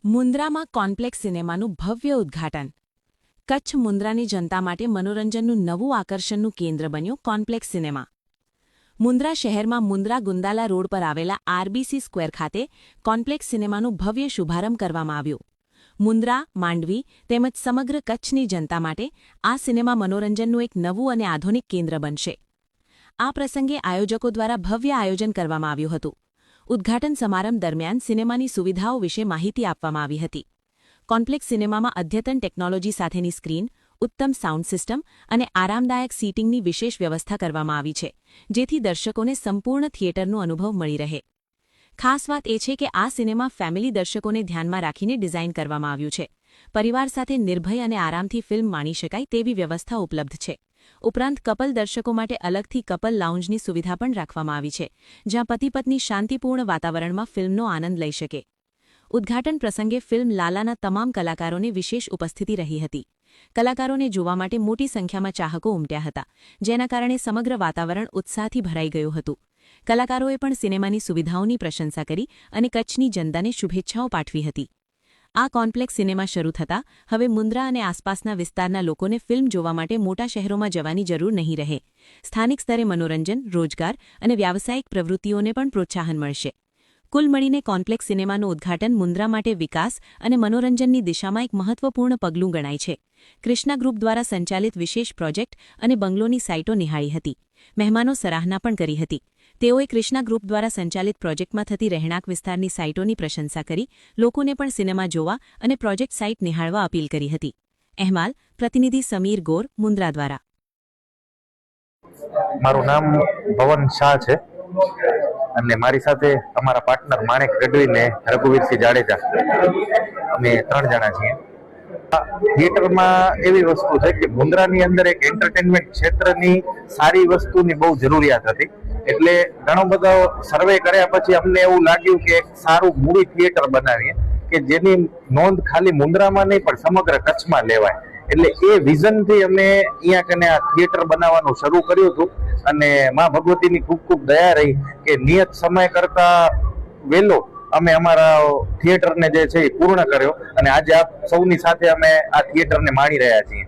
મુન્દ્રામાં complex સિનેમાનું ભવ્ય ઉદ્ઘાટન. કચ્છ મુન્દ્રાની જનતા માટે મનોરંજનનું નવું આકર્ષણનું કેન્દ્ર બન્યું કોમ્પ્લેક્સ સિનેમા. મુન્દ્રા શહેરમાં મુન્દ્રા ગુંદાલા રોડ પર આવેલા આરબીસી સ્ક્વેર ખાતે કોમ્પ્લેક્સ સિનેમાનું ભવ્ય શુભારંભ કરવામાં આવ્યું. મુન્દ્રા, માંડવી તેમજ સમગ્ર કચ્છની જનતા માટે આ સિનેમા મનોરંજનનું એક નવું અને આધુનિક કેન્દ્ર બનશે. આ પ્રસંગે આયોજકો દ્વારા ભવ્ય આયોજન કરવામાં આવ્યું હતું. ઉદ્ઘાટન સમારંભ દરમિયાન સિનેમાની સુવિધાઓ વિશે માહિતી આપવામાં આવી હતી. કોમ્પ્લેક્સ સિનેમામાં અદ્યતન ટેકનોલોજી સાથેની સ્ક્રીન, ઉત્તમ સાઉન્ડ સિસ્ટમ અને આરામદાયક સીટિંગની વિશેષ વ્યવસ્થા કરવામાં આવી છે, જેથી દર્શકોને સંપૂર્ણ થિયેટરનો અનુભવ મળી રહે. ખાસ વાત એ છે કે આ સિનેમા ફેમિલી દર્શકોને ધ્યાનમાં રાખીને ડિઝાઇન કરવામાં આવ્યું છે. પરિવાર સાથે નિર્ભય અને આરામથી ફિલ્મ માણી શકાય તેવી વ્યવસ્થા ઉપલબ્ધ છે. ઉપરાંત કપલ દર્શકો માટે અલગથી કપલ લાઉન્જની સુવિધા પણ રાખવામાં આવી છે, જ્યાં પતિ-પત્ની શાંતિપૂર્ણ વાતાવરણમાં ફિલ્મનો આનંદ લઈ શકે. ઉદ્ઘાટન પ્રસંગે ફિલ્મ લાલાના તમામ કલાકારોને વિશેષ ઉપસ્થિતિ રહી હતી. કલાકારોને જોવા માટે મોટી સંખ્યામાં ચાહકો ઉમટ્યા હતા, જેના કારણે સમગ્ર વાતાવરણ ઉત્સાહથી ભરાઈ ગયું હતું. કલાકારોએ પણ સિનેમાની સુવિધાઓની પ્રશંસા કરી અને કચ્છની જનતાને શુભેચ્છાઓ પાઠવી હતી. આ કોમ્પ્લેક્સ સિનેમા શરૂ થતાં હવે મુન્દ્રા અને આસપાસના વિસ્તારના લોકોને ફિલ્મ જોવા માટે મોટા શહેરોમાં જવાની જરૂર નહીં રહે. સ્થાનિક સ્તરે મનોરંજન, રોજગાર અને વ્યાવસાયિક પ્રવૃત્તિઓને પણ પ્રોત્સાહન મળશે. કુલ મળીને કોમ્પ્લેક્સ સિનેમાનું ઉદ્ઘાટન મુન્દ્રા માટે વિકાસ અને મનોરંજનની દિશામાં એક મહત્વપૂર્ણ પગલું ગણાય છે. કૃષ્ણા ગ્રુપ દ્વારા સંચાલિત વિશેષ પ્રોજેક્ટ અને બંગલોની સાઇટો નિહાળી હતી. મહેમાનો સરાહના પણ કરી હતી. તેઓએ કૃષ્ણા ગ્રુપ દ્વારા સંચાલિત પ્રોજેક્ટમાં થતી રહેણાંક વિસ્તારની સાઇટોની પ્રશંસા કરી લોકોને પણ સિનેમા જોવા અને પ્રોજેક્ટ સાઇટ નિહાળવા અપીલ કરી હતી. અહેવાલ પ્રતિનિધિ સમીર ગોર, મુન્દ્રા દ્વારા. મારું નામ ભવન શાહ છે અને મારી સાથે અમારા પાર્ટનર માણેક ગઢવી ને રઘુવીરસિંહ જાડેજા, અમે 3 જણા છીએ. થિયેટરમાં એવી વસ્તુ છે કે મુન્દ્રાની અંદર એક એન્ટરટેનમેન્ટ ક્ષેત્રની સારી વસ્તુની બહુ જરૂરિયાત હતી. એટલે ઘણો બધો સર્વે કર્યા પછી અમને એવું લાગ્યું કે એક સારું મૂવી થિયેટર બનાવીએ કે જેની નોંધ ખાલી મુન્દ્રામાં નહીં પણ સમગ્ર કચ્છમાં લેવાય. એટલે એ વિઝનથી અમે અહીંયા કને આ થિયેટર બનાવવાનું શરૂ કર્યું હતું અને મા ભગવતીની ખૂબ ખૂબ દયા રહી કે નિયત સમય કરતા વહેલો અમે અમારા થિયેટરને જે છે એ પૂર્ણ કર્યો અને આજે આપ સૌની સાથે અમે આ થિયેટરને માણી રહ્યા છીએ.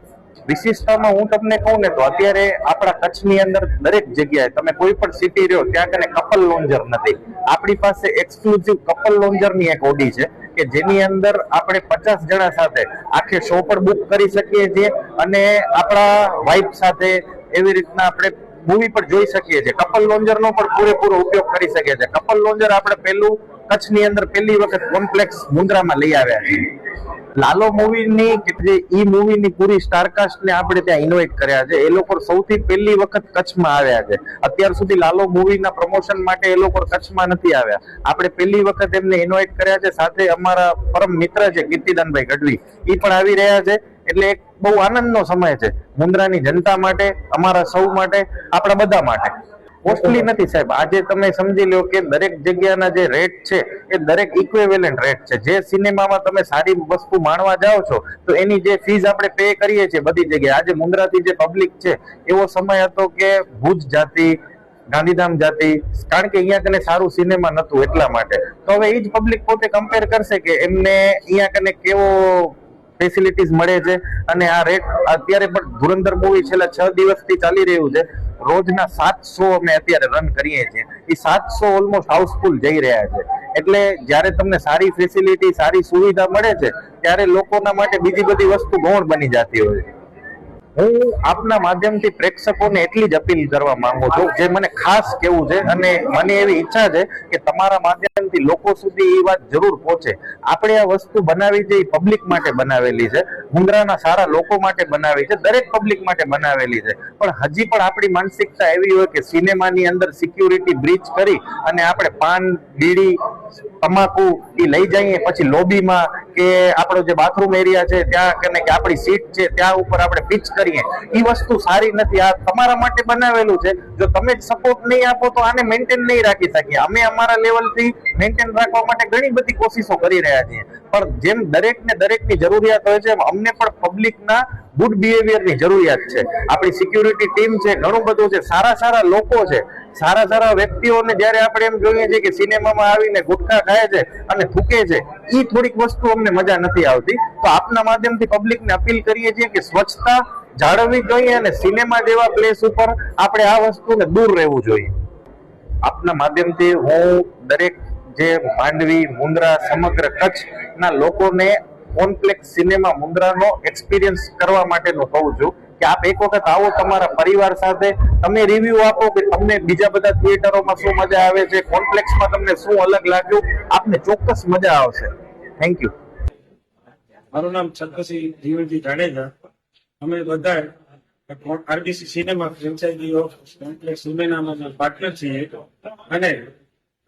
વિશિષ્ટતામાં હું તમને કહું ને તો અત્યારે આપણા કચ્છની અંદર દરેક જગ્યાએ તમે કોઈ પણ સિટી રહ્યો ત્યાં કને કપલ લોન્જર નથી. આપણી પાસે એક્સક્લુઝિવ કપલ લોન્જરની એક ઓડી છે કે જેની અંદર આપણે 50 જણા સાથે આખે શો પર બુક કરી શકીએ છીએ અને આપણા વાઇફ સાથે એવી રીતના આપણે મૂવી પર જોઈ શકીએ છીએ. કપલ લોન્જરનો પણ પૂરેપૂરો ઉપયોગ કરી શકીએ છીએ. કપલ લોન્જર આપણે પહેલું કચ્છની અંદર પહેલી વખત કોમ્પ્લેક્સ મુન્દ્રામાં લઈ આવ્યા છીએ. લાલો મૂવીની જે ઈ મૂવીની પૂરી સ્ટારકાસ્ટને આપણે ત્યાં ઇન્વાઇટ કર્યા છે. એ લોકો સૌથી પહેલી વખત કચ્છમાં આવ્યા છે. અત્યાર સુધી લાલો મૂવીના પ્રમોશન માટે એ લોકો કચ્છમાં નથી આવ્યા. આપણે પહેલી વખત એમને ઇન્વાઇટ કર્યા છે. સાથે અમારા પરમ મિત્ર છે કીર્તિદાનભાઈ ગઢવી, એ પણ આવી રહ્યા છે. એટલે એક બહુ આનંદનો સમય છે મુન્દ્રાની જનતા માટે, અમારા સૌ માટે, આપણા બધા માટે. કોસ્ટલી નથી સાહેબ. આજે તમે સમજી લો કે દરેક જગ્યાના જે રેટ છે એ દરેક ઇક્વિવેલન્ટ રેટ છે. જે સિનેમામાં તમે સારી વસ્તુ માણવા જાઓ છો તો એની જે ફીઝ આપણે પે કરીએ છીએ બધી જગ્યાએ, આજે મુન્દ્રાથી જે પબ્લિક છે એવો સમય હતો કે ભુજ જાતી, ગાંધીધામ જાતી, કારણ કે અહીંયા કને સારું સિનેમા નહોતું એટલા માટે. તો હવે એ જ પબ્લિક પોતે કમ્પેર કરશે કે એમને અહીંયા કને કેવો ફેસિલિટીઝ મળે છે. અને આ રેટ અત્યારે પણ ધુરંધર મૂવી છેલ્લા 6 દિવસથી ચાલી રહ્યું છે. રોજના 7 શો અમે અત્યારે રન કરીએ છીએ. એ 7 શો ઓલમોસ્ટ હાઉસફુલ જઈ રહ્યા છે. એટલે જ્યારે તમને સારી ફેસિલિટી, સારી સુવિધા મળે છે ત્યારે લોકોના માટે બીજી બધી વસ્તુ ગૌણ બની જતી હોય છે. હું આપના માધ્યમથી પ્રેક્ષકોને એટલી જ અપીલ કરવા માંગુ છું, જે મને ખાસ કહેવું છે અને મને એવી ઈચ્છા છે કે તમારા માધ્યમથી લોકો સુધી એ વાત જરૂર પહોંચે. આપણે આ વસ્તુ બનાવી છે એ પબ્લિક માટે બનાવેલી છે, મુન્દ્રાના સારા લોકો માટે બનાવી છે, દરેક પબ્લિક માટે બનાવેલી છે. પણ હજી પણ આપણી માનસિકતા એવી હોય કે સિનેમાની અંદર સિક્યુરિટી બ્રીચ કરી અને આપણે પાન, બીડી, તમાકુ એ લઈ જઈએ પછી લોબીમાં કે આપણો જે બાથરૂમ એરિયા છે ત્યાં કને કે આપણી સીટ છે ત્યાં ઉપર આપણે પિચ કરીએ, એ વસ્તુ સારી નથી. આ તમારા માટે બનાવેલું છે. જો તમે જ સપોર્ટ નહીં આપો તો આને મેન્ટેન નહીં રાખી શકીએ. અમે અમારા લેવલથી મેન્ટેન રાખવા માટે ઘણી બધી કોશિશો કરી રહ્યા છીએ. પણ જેમ દરેકની જરૂરિયાત હોય છે એમ અમને પણ પબ્લિકના ગુડ બિહેવિયરની જરૂરિયાત છે. આપણી સિક્યુરિટી ટીમ છે, ઘણું બધું છે, સારા લોકો છે, સારા સારા વ્યક્તિઓને જ્યારે આપણે એમ જોઈએ છીએ કે સિનેમામાં આવીને ગુટખા ખાય છે અને થૂકે છે, એ થોડીક વસ્તુ અમને મજા નથી આવતી. તો આપના માધ્યમથી પબ્લિકને અપીલ કરીએ છીએ કે સ્વચ્છતા જાળવવી જોઈએ અને સિનેમા જેવા પ્લેસ ઉપર આપણે આ વસ્તુને દૂર રહેવું જોઈએ. આપના માધ્યમથી હું દરેક જે માંડવી, મુન્દ્રા, સમગ્ર કચ્છના લોકોને કોમ્પ્લેક્સ સિનેમા મુન્દ્રાનો એક્સપિરિયન્સ કરવા માટેનું કહું છું કે આપ એક વખત આવો તમારા પરિવાર સાથે, તમે રિવ્યુ આપો કે તમને બીજા બધા થિયેટરોમાં શું મજા આવે છે, કોમ્પ્લેક્સમાં તમને શું અલગ લાગ્યું, આપને ચોક્કસ મજા આવશે. Thank you. મારું નામ છત્રસિંહ જીવનજી જાડેજા. અમે બધા RBC cinema franchise of complex સિનેમાના પાર્ટનર છીએ અને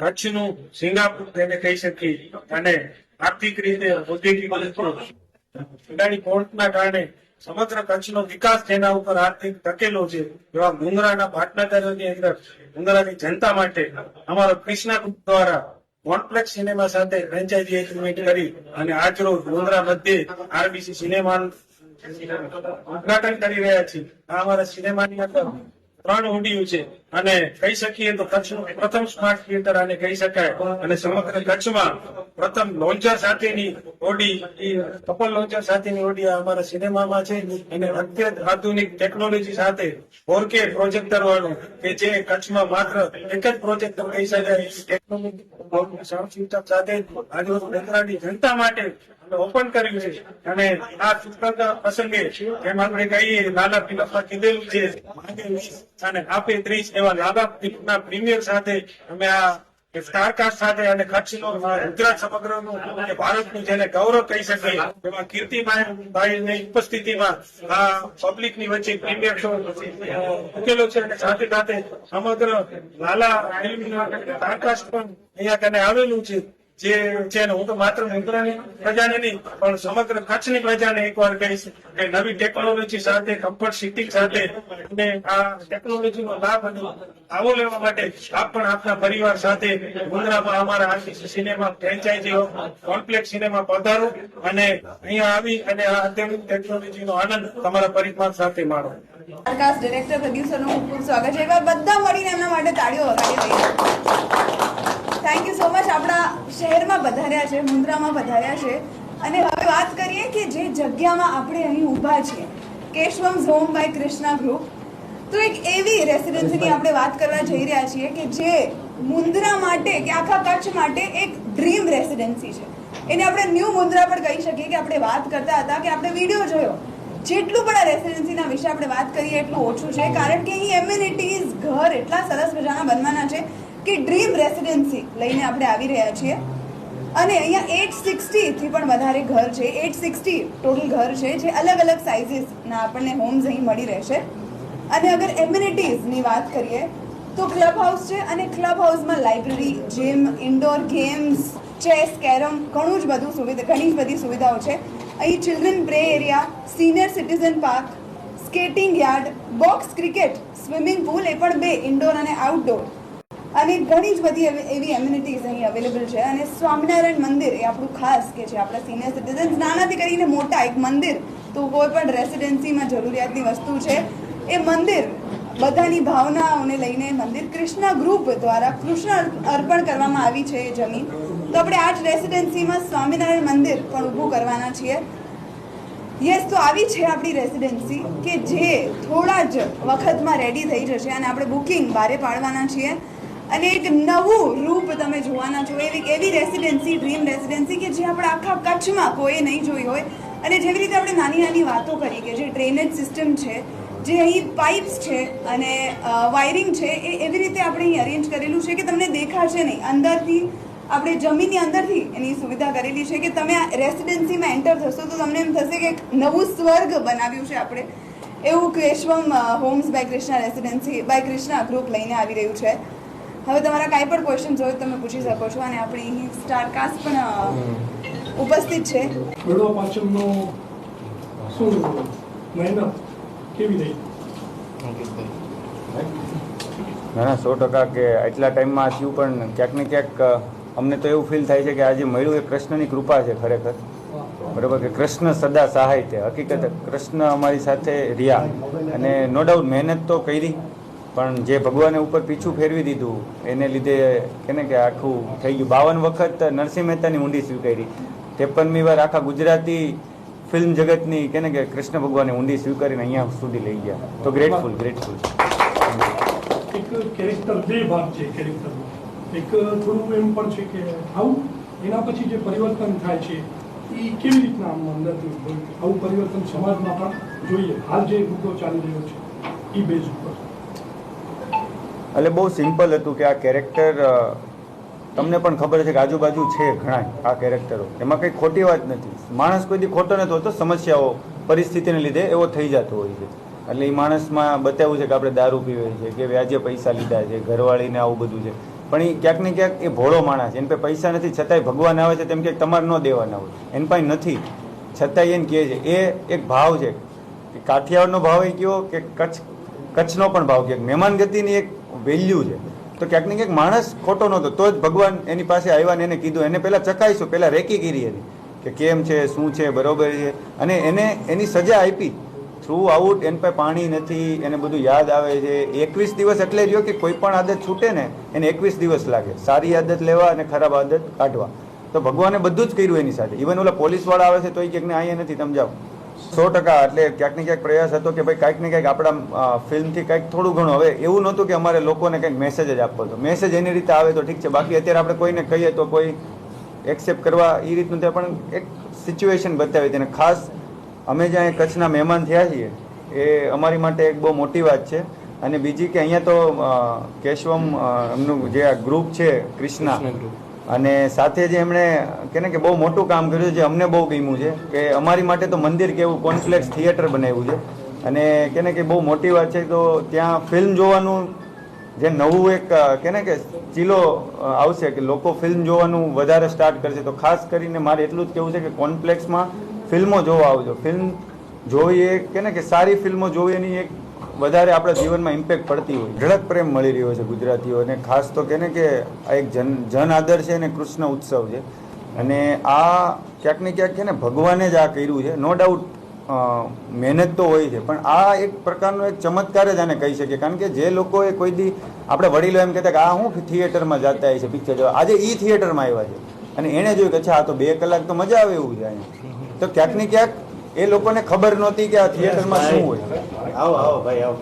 કચ્છનું સિંગાપુર તેને કહી શકીએ અને આર્થિક રીતે ઔદ્યોગિક અદાણી પોર્ટના કારણે સમગ્ર કચ્છનો વિકાસ જેના ઉપર આર્થિક ટકેલો છે એવા મુન્દ્રાના પાટનગરોની અંદર મુન્દ્રાની જનતા માટે અમારો કૃષ્ણા ગ્રુપ દ્વારા કોમ્પ્લેક્સ સિનેમા સાથે ફ્રેન્ચાઇઝી એગ્રીમેન્ટ કરી અને આજરોજ મુન્દ્રા મધ્યે આરબીસી સિનેમાનું ઉદઘાટન કરી રહ્યા છીએ. આ અમારા સિનેમાની અંદર 3 ઓડિયો છે અને કહી શકીએ તો કચ્છનું પ્રથમ સ્માર્ટ થિયેટર આને કહી શકાય અને સમગ્ર કચ્છમાં પ્રથમ લોન્ચર સાથેની ઓડી, કપલ લોન્ચર સાથેની ઓડી અમારા સિનેમામાં છે અને અત્યંત આધુનિક ટેકનોલોજી સાથે 4K પ્રોજેક્ટર વાળું કે જે કચ્છમાં માત્ર એક જ પ્રોજેક્ટર કહી શકાય ટેકનોલોજી સાઉન્ડ સિસ્ટમ સાથે આજે મુન્દ્રાની જનતા માટે ઓપન કર્યું છે. અને આ પુસ્તક પ્રસંગે જેમ આપણે કહીએ લાલા ફિલ્મમાં કીધેલું છે માંગે 20 અને આપે 30 એવા લાલા ફિલ્મના પ્રીમિયર સાથે અમે આ સ્ટારકાસ્ટ સાથે અને કચ્છનો ગુજરાત સમગ્રનું કે ભારતનું જેને ગૌરવ કહી શકીએ એવા કીર્તિભાઈની ઉપસ્થિતિમાં આ પબ્લિકની વચ્ચે પ્રીમિયર શો મૂકેલો છે અને સાથે સાથે સમગ્ર લાલા ફિલ્મના સ્ટારકાસ્ટ પણ અહીંયા કને આવેલું છે. જે છે ને હું તો માત્ર મુન્દ્રાની પ્રજાને નહીં પણ સમગ્ર કચ્છની પ્રજાને એકવાર કહીશ કે નવી ટેકનોલોજી સાથે, કમ્ફર્ટ સિટિંગ સાથે અને આ ટેકનોલોજીનો લાભ અને આવો લેવા માટે આપ પણ આપના પરિવાર સાથે મુન્દ્રામાં અમારા RBC cinema franchise complex cinema પધારો અને અહીંયા આવી અને આ આધુનિક ટેકનોલોજીનો આનંદ તમારા પરિવાર સાથે માણો. સ્ટારકાસ્ટ ડિરેક્ટર પ્રોડ્યુસરનું ખૂબ ખૂબ સ્વાગત છે. એકવાર બધા મળીને એમના માટે તાળીઓ વગાડી દઈએ. Thank you so much. આપણા શહેરમાં પધાર્યા છે, મુન્દ્રામાં પધાર્યા છે અને હવે વાત કરીએ કે જે જગ્યામાં આપણે અહીં ઊભા છીએ, કેશવમ્સ હોમ બાય કૃષ્ણા ગ્રુપ, તો એક એવી રેસિડેન્સીની આપણે વાત કરવા જઈ રહ્યા છીએ કે જે મુન્દ્રા માટે કે આખા કચ્છ માટે એક ડ્રીમ રેસિડેન્સી છે. એને આપણે ન્યૂ મુન્દ્રા પણ કહી શકીએ કે આપણે વાત કરતા હતા કે આપણે વિડીયો જોયો, જેટલું પણ આ રેસિડેન્સીના વિશે આપણે વાત કરીએ એટલું ઓછું છે, કારણ કે અહીં એમ્યુનિટીઝ, ઘર એટલા સરસ મજાના બનવાના છે કે ડ્રીમ રેસિડેન્સી લઈને આપણે આવી રહ્યા છીએ. અને અહીંયા 860 થી પણ વધારે ઘર છે, 860 ટોટલ ઘર છે, જે અલગ અલગ સાઇઝીસના આપણને હોમ્સ અહીં મળી રહેશે. અને અગર એમ્યુનિટીઝની વાત કરીએ તો ક્લબ હાઉસ છે અને ક્લબ હાઉસમાં library, gym, indoor games, chess, carrom, ઘણી જ બધી સુવિધાઓ છે. અહીં children play area, senior citizen park, skating yard, box cricket, swimming pool, એ પણ 2 ઇન્ડોર અને આઉટડોર, અને ઘણી જ બધી એવી એમ્યુનિટીઝ અહીં અવેલેબલ છે. અને સ્વામિનારાયણ મંદિર એ આપણું ખાસ કે જે આપણા સિનિયર સિટીઝન્સ નાનાથી કરીને મોટા, એક મંદિર તો કોઈ પણ રેસિડેન્સીમાં જરૂરિયાતની વસ્તુ છે. એ મંદિર બધાની ભાવનાઓને લઈને મંદિર કૃષ્ણા ગ્રુપ દ્વારા કૃષ્ણ અર્પણ કરવામાં આવી છે એ જમીન. તો આપણે આ જ રેસિડેન્સીમાં સ્વામિનારાયણ મંદિર પણ ઊભું કરવાના છીએ. યસ, તો આવી છે આપણી રેસિડેન્સી કે જે થોડા જ વખતમાં રેડી થઈ જશે અને આપણે બુકિંગ બારે પાડવાના છીએ અને એક નવું રૂપ તમે જોવાના છો. એવી રેસિડેન્સી, ડ્રીમ રેસિડેન્સી કે જે આપણે આખા કચ્છમાં કોઈ નહીં જોઈ હોય. અને જેવી રીતે આપણે નાની નાની વાતો કરી કે જે ડ્રેનેજ સિસ્ટમ છે, જે અહીં પાઇપ્સ છે અને વાયરિંગ છે, એ એવી રીતે આપણે અહીં અરેન્જ કરેલું છે કે તમને દેખાશે નહીં. અંદરથી આપણે જમીનની અંદરથી એની સુવિધા કરેલી છે કે તમે આ રેસિડેન્સીમાં એન્ટર થશો તો તમને એમ થશે કે નવું સ્વર્ગ બનાવ્યું છે આપણે. એવું Keshavam homes by Krishna residency by Krishna group લઈને આવી રહ્યું છે. હવે તમારા કાંઈ પણ ક્વેશ્ચન્સ હોય તમે પૂછી શકો છો. અને આપણી અહીં સ્ટારકાસ્ટ પણ ઉપસ્થિત છે. ઘડવા પાછળનો શું મહેનત કેવી રહી? ના 100% કે આટલા ટાઈમમાં થયું, પણ ક્યાંક ને ક્યાંક અમને તો એવું ફીલ થાય છે કે આજે મળ્યું એ કૃષ્ણની કૃપા છે ખરેખર. બરાબર કે કૃષ્ણ સદા સહાય છે. હકીકત કૃષ્ણ અમારી સાથે રહ્યા અને નો ડાઉટ મહેનત તો કરી, પણ જે ભગવાને ઉપર પીછું ફેરવી દીધું એને લીધે કેને કે આખું થઈ ગયું. 52 વખત નરસિંહ મહેતાની ઊંડી સ્વીકારી, 53મી વાર આખા ગુજરાતી ફિલ્મ જગતની કેને કે કૃષ્ણ ભગવાને ઊંડી સ્વીકારીને અહીંયા સુધી લઈ ગયા. તો ગ્રેટફુલ. એક કેરેક્ટર બે ભાગ છે કેરેક્ટરનો. એક થોડું એમ પણ છે કે આવું એના પછી જે પરિવર્તન થાય છે એ કેવી રીતના આમ અંદરથી આવું પરિવર્તન સમાજમાં પણ જોઈએ. હાલ જે મુદ્દો ચાલી રહ્યો છે એ બેઝ ઉપર. એટલે બહુ સિમ્પલ હતું કે આ કેરેક્ટર તમને પણ ખબર છે કે આજુબાજુ છે ઘણા આ કેરેક્ટરો, એમાં કંઈ ખોટી વાત નથી. માણસ કોઈ દી ખોટો નથી હોતો, સમસ્યાઓ પરિસ્થિતિને લીધે એવો થઈ જતો હોય છે. એટલે એ માણસમાં બતાવ્યું છે કે આપણે દારૂ પીવે છે, કે વ્યાજે પૈસા લીધા છે, ઘરવાળીને આવું બધું છે. પણ એ ક્યાંક ને ક્યાંક એ ભોળો માણસ, એને પાસે પૈસા નથી છતાંય ભગવાન આવે છે તેમ કે તમારે ન દેવાના હોય, એની પાસે નથી છતાંય એને કહે છે. એ એક ભાવ છે કે કાઠિયાવાડનો ભાવ એ કયો કે કચ્છનો પણ ભાવ કે મહેમાન ગતિની એક વેલ્યુ છે. તો ક્યાંક ને ક્યાંક માણસ ખોટો નહોતો, તો જ ભગવાન એની પાસે આવ્યા ને એને કીધું. એને પહેલાં ચકાઈશું, પહેલાં રેકી કરી હતી કે કેમ છે, શું છે, બરોબર છે, અને એને એની સજા આપી થ્રુ આઉટ. એને પાસે પાણી નથી, એને બધું યાદ આવે છે. 21 દિવસ એટલે રહ્યો કે કોઈ પણ આદત છૂટે ને એને 21 દિવસ લાગે, સારી આદત લેવા અને ખરાબ આદત કાઢવા. તો ભગવાને બધું જ કર્યું એની સાથે. ઇવન ઓલા પોલીસવાળા આવે છે તો એ ક્યાંક ને અહીંયા નથી, સમજાવ 100%. એટલે ક્યાંક ને ક્યાંક પ્રયાસ હતો કે ભાઈ કાંઈક ને કાંઈક આપણા ફિલ્મથી કાંઈક થોડું ઘણું. હવે એવું નહોતું કે અમારે લોકોને કંઈક મેસેજ જ આપવો હતો. મેસેજ એની રીતે આવે તો ઠીક છે, બાકી અત્યારે આપણે કોઈને કહીએ તો કોઈ એક્સેપ્ટ કરવા એ રીતનું ત્યાં પણ એક સિચ્યુએશન બતાવી હતી. અને ખાસ અમે જ્યાં કચ્છના મહેમાન થયા છીએ એ અમારી માટે એક બહુ મોટી વાત છે. અને બીજી કે અહીંયા તો કેશવમ એમનું જે આ ગ્રુપ છે કૃષ્ણા, અને સાથે જે એમણે કે ને કે બહુ મોટું કામ કર્યું છે, અમને બહુ ગમ્યું છે કે અમારી માટે તો મંદિર કેવું કોમ્પ્લેક્સ થિયેટર બનાવ્યું છે. અને કે ને કે બહુ મોટી વાત છે. તો ત્યાં ફિલ્મ જોવાનું જે નવું એક કે ને કે ચીલો આવશે કે લોકો ફિલ્મ જોવાનું વધારે સ્ટાર્ટ કરશે. તો ખાસ કરીને મારે એટલું જ કહેવું છે કે કોમ્પ્લેક્સમાં ફિલ્મો જોવા આવજો. ફિલ્મ જોવી એ કે ને કે સારી ફિલ્મો જોવી એની એક વધારે આપણા જીવનમાં ઇમ્પેક્ટ પડતી હોય. ઝડપ પ્રેમ મળી રહ્યો છે ગુજરાતીઓને. ખાસ તો કે ને કે આ એક જન આદર છે અને કૃષ્ણ ઉત્સવ છે. અને આ ક્યાંક ને ક્યાંક છે ને ભગવાને જ આ કર્યું છે. નો ડાઉટ મહેનત તો હોય છે, પણ આ એક પ્રકારનો એક ચમત્કાર જ આને કહી શકીએ. કારણ કે જે લોકોએ કોઈ દી આપણે વડીલો એમ કહેતા કે આ હું થિયેટરમાં જતા હોય છે પિક્ચર જોવા, આજે ઈ થિયેટરમાં આવ્યા છે અને એણે જોયું કે અચ્છા આ તો 2 કલાક તો મજા આવે એવું છે અહીંયા. તો ક્યાંક ને ક્યાંક એ લોકોને ખબર નહોતી કે આ થિયેટરમાં શું હોય. આવો આવો ભાઈ આવો.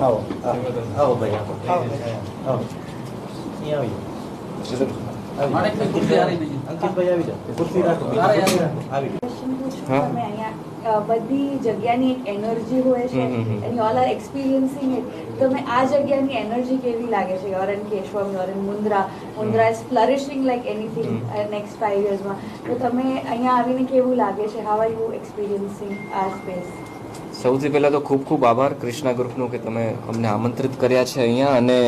આવો આવો ભાઈ આવો. તમે અહીંયા બધી જગ્યાની એક એનર્જી હોય છે, and all are experiencing it. તમે આ જગ્યાની એનર્જી કેવી લાગે છે? Your and Keshavam, your and Mundra is flourishing like anything next 5 yearsમાં. તો તમે અહીંયા આવીને કેવું લાગે છે? હાઉ આર યુ એક્સપિરિયન્સિંગ આ સ્પેસ? સૌથી પહેલાં તો ખૂબ ખૂબ આભાર કૃષ્ણા ગ્રુપનો કે તમે અમને આમંત્રિત કર્યા છે અહીંયા. અને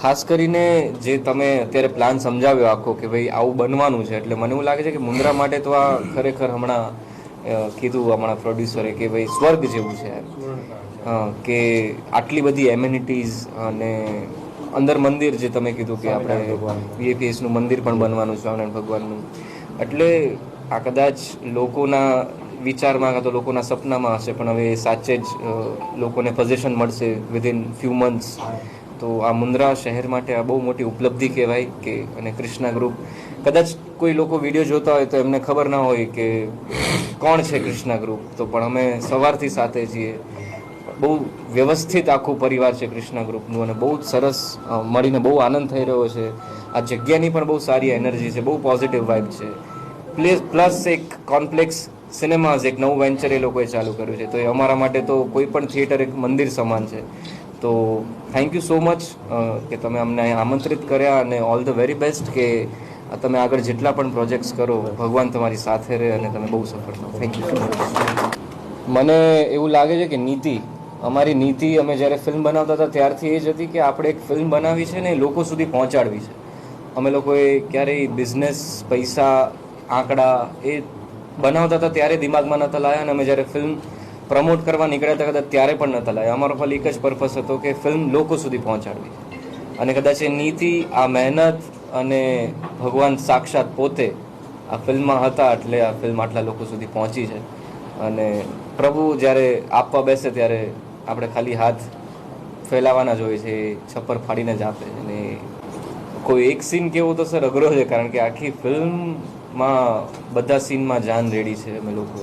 ખાસ કરીને જે તમે અત્યારે પ્લાન સમજાવ્યો આખો કે ભાઈ આવું બનવાનું છે, એટલે મને એવું લાગે છે કે મુન્દ્રા માટે તો આ ખરેખર હમણાં કીધું હમણાં પ્રોડ્યુસરે કે ભાઈ સ્વર્ગ જેવું છે. કે આટલી બધી એમ્યુનિટીઝ અને અંદર મંદિર જે તમે કીધું કે આપણે VIPsનું મંદિર પણ બનવાનું છે સ્વામિનારાયણ ભગવાનનું. એટલે આ કદાચ લોકોના વિચારમાં કાં તો લોકોના સપનામાં હશે, પણ હવે સાચે જ લોકોને પોઝિશન મળશે વિધિન ફ્યુ મંથ્સ. તો આ મુન્દ્રા શહેર માટે આ બહુ મોટી ઉપલબ્ધિ કહેવાય. કે અને કૃષ્ણા ગ્રુપ, કદાચ કોઈ લોકો વિડીયો જોતા હોય તો એમને ખબર ના હોય કે કોણ છે કૃષ્ણા ગ્રુપ, તો પણ અમે સવારથી સાથે છીએ. બહુ વ્યવસ્થિત આખું પરિવાર છે કૃષ્ણા ગ્રુપનું, અને બહુ જ સરસ મળીને બહુ આનંદ થઈ રહ્યો છે. આ જગ્યાની પણ બહુ સારી એનર્જી છે, બહુ પોઝિટિવ વાઇબ છે. પ્લસ એક કોમ્પ્લેક્સ સિનેમાઝ એક નવું વેન્ચર એ લોકોએ ચાલુ કર્યું છે. તો એ અમારા માટે તો કોઈ પણ થિયેટર એક મંદિર સમાન છે. તો થેન્ક યુ સો મચ કે તમે અમને આમંત્રિત કર્યા, અને ઓલ ધ વેરી બેસ્ટ કે તમે આગળ જેટલા પણ પ્રોજેક્ટ્સ કરો ભગવાન તમારી સાથે રહે અને તમે બહુ સફળ થાઓ. Thank you so much. મને એવું લાગે છે કે અમારી નીતિ અમે જ્યારે ફિલ્મ બનાવતા હતા ત્યારથી એ જ હતી કે આપણે એક ફિલ્મ બનાવી છે ને એ લોકો સુધી પહોંચાડવી છે. અમે લોકોએ ક્યારેય બિઝનેસ, પૈસા, આંકડા એ બનાવતા હતા ત્યારે દિમાગમાં નહોતા લાયા, અને અમે જ્યારે ફિલ્મ પ્રમોટ કરવા નીકળ્યા હતા ત્યારે પણ નહોતા લાયા. અમારો ખાલી એક જ પર્પસ હતો કે ફિલ્મ લોકો સુધી પહોંચાડવી. અને કદાચ એ નીતિ, આ મહેનત અને ભગવાન સાક્ષાત પોતે આ ફિલ્મમાં હતા, એટલે આ ફિલ્મ આટલા લોકો સુધી પહોંચી છે. અને પ્રભુ જ્યારે આપવા બેસે ત્યારે આપણે ખાલી હાથ ફેલાવાના જ હોય છે, છપ્પર ફાડીને જ આપે. અને કોઈ એક સીન કેવો તો સર અઘરો છે, કારણ કે આખી ફિલ્મમાં બધા સીનમાં જાન રેડી છે અમે લોકો.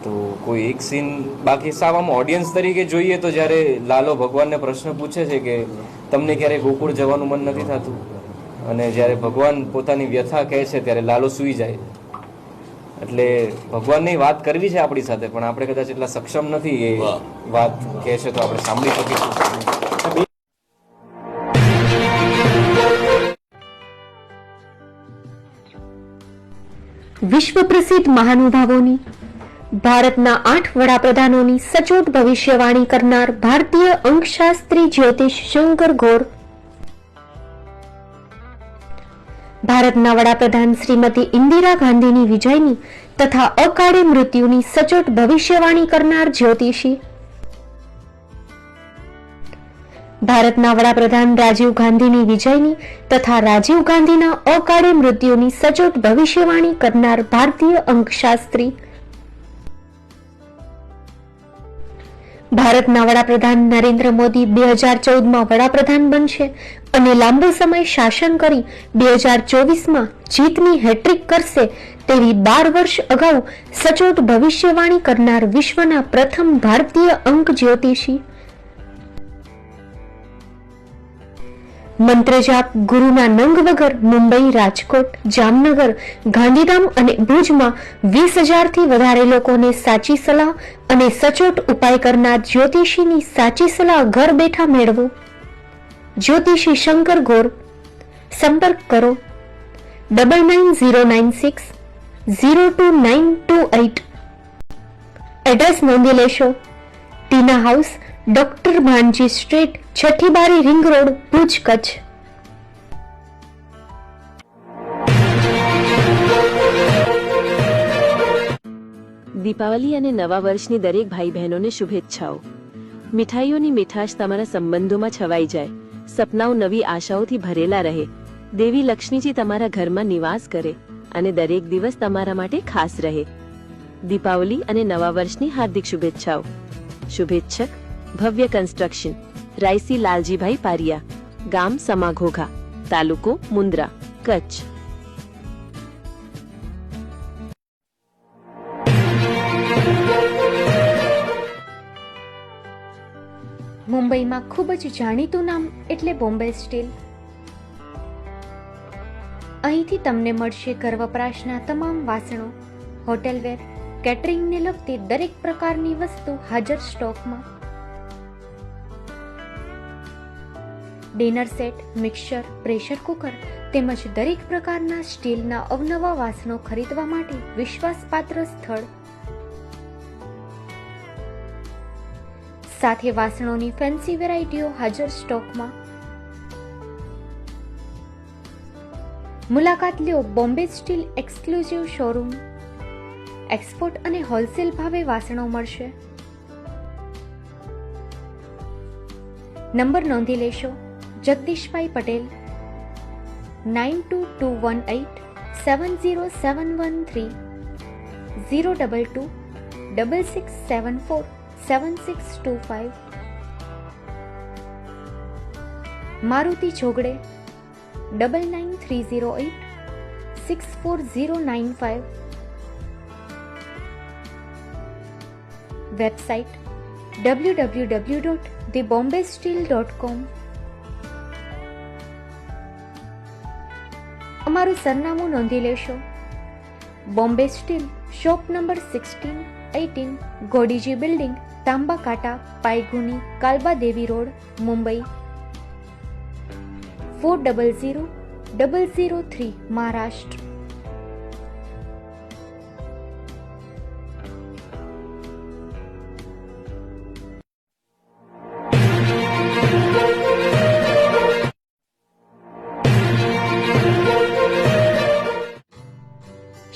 તો કોઈ એક સીન બાકી સાવ આમ ઓડિયન્સ તરીકે જોઈએ તો જ્યારે લાલો ભગવાનને પ્રશ્ન પૂછે છે કે તમને ક્યારેય ગોકુળ જવાનું મન નથી થતું, અને જ્યારે ભગવાન પોતાની વ્યથા કહે છે ત્યારે લાલો સૂઈ જાય. એટલે ભગવાનની વાત કરવી છે આપણી સાથે, પણ આપણે કદાચ એટલા સક્ષમ નથી એ વાત કહે છે તો આપણે સાંભળી શકીશું. વિશ્વ પ્રસિદ્ધ મહાનુભાવોની, ભારતના 8 વડાપ્રધાનોની સચોટ ભવિષ્યવાણી કરનાર ભારતીય અંકશાસ્ત્રી જ્યોતિષ શંકર ગોર, ભારતના વડાપ્રધાન શ્રીમતી ઇન્દિરા ગાંધીની વિજયની તથા અકાળે મૃત્યુની સચોટ ભવિષ્યવાણી કરનાર જ્યોતિષી, ભારતના વડાપ્રધાન રાજીવ ગાંધીની વિજયની તથા રાજીવ ગાંધીના અકાળે મૃત્યુની સચોટ ભવિષ્યવાણી કરનાર ભારતીય અંકશાસ્ત્રી, ભારતના વડાપ્રધાન નરેન્દ્ર મોદી 2014માં વડાપ્રધાન બનશે અને લાંબો સમય શાસન કરી 2024માં જીતની હેટ્રિક કરશે તેવી 12 વર્ષ અગાઉ સચોટ ભવિષ્યવાણી કરનાર વિશ્વના પ્રથમ ભારતીય અંક જ્યોતિષી, મંત્રજાપ ગુરુના નંગ વગર મુંબઈ, રાજકોટ, જામનગર, ગાંધીધામ અને ભુજમાં 20,000થી વધારે લોકોને સાચી સલાહ અને સચોટ ઉપાય કરનાર જ્યોતિષીની સાચી સલાહ ઘર બેઠા મેળવો. જ્યોતિષી શંકર ગોર. સંપર્ક કરો 9909602928. એડ્રેસ નોંધી લેશો. ટીના હાઉસ, ડોક્ટર ભાનજી સ્ટ્રીટ, છઠ્ઠી બારી, રિંગ રોડ, ભુજ, કચ્છ. દીપાવલી અને નવા વર્ષની દરેક ભાઈ બહેનોને શુભેચ્છાઓ. મીઠાઈઓની મીઠાશ તમારા સંબંધોમાં છવાઈ જાય, સપનાઓ નવી આશાઓથી ભરેલા રહે, દેવી લક્ષ્મીજી તમારા ઘરમાં નિવાસ કરે અને દરેક દિવસ તમારા માટે ખાસ રહે. દીપાવલી અને નવા વર્ષની હાર્દિક શુભેચ્છાઓ. શુભેચ્છક ભવ્ય કન્સ્ટ્રક્શન, રાયસી લાલજીભાઈ પારિયા, ગામ સમાઘોઘા, તાલુકો મુન્દ્રા, કચ્છ. મુંબઈમાં ખૂબ જ જાણીતું નામ એટલે બોમ્બે સ્ટીલ. અહીંથી તમને મળશે ઘર વપરાશના તમામ વાસણો, હોટેલવેર, કેટરિંગને લગતી દરેક પ્રકારની વસ્તુ હાજર સ્ટોકમાં. Dinner set, mixer, pressure cooker તેમજ દરેક પ્રકારના સ્ટીલના અવનવા વાસણો ખરીદવા માટે વિશ્વાસપાત્ર સ્થળ. સાથે વાસણોની ફેન્સી વેરાયટીઓ હાજર સ્ટોકમાં. મુલાકાત લ્યો Bombay steel exclusive showroom. Export અને હોલસેલ ભાવે વાસણો મળશે. નંબર નોંધી લેશો. જગદીશભાઈ પટેલ 9221870713 022 6674 7625. મારુતિ જોગડે 9930864095. Website www.thebombasteel.com. અમારું સરનામું નોંધી લેશો. Bombay steel, shop number 16-18, Godiji building, Tamba Kanta, Paydhuni, Kalbadevi road, Mumbai 400003, Maharashtra.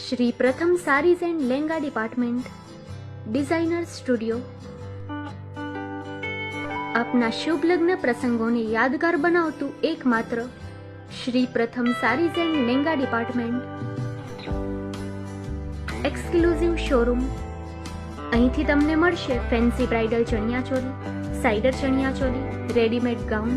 Shri Pratham sarees and lenga department, designer studio. આપના શુભ લગ્ન પ્રસંગોને યાદગાર બનાવતું એકમાત્ર Shri Pratham sarees and lenga department, exclusive showroom. અહીંથી તમને મળશે ફેન્સી બ્રાઇડલ ચણિયાચોળી, સાઇડર ચણિયાચોલી, રેડીમેડ ગાઉન,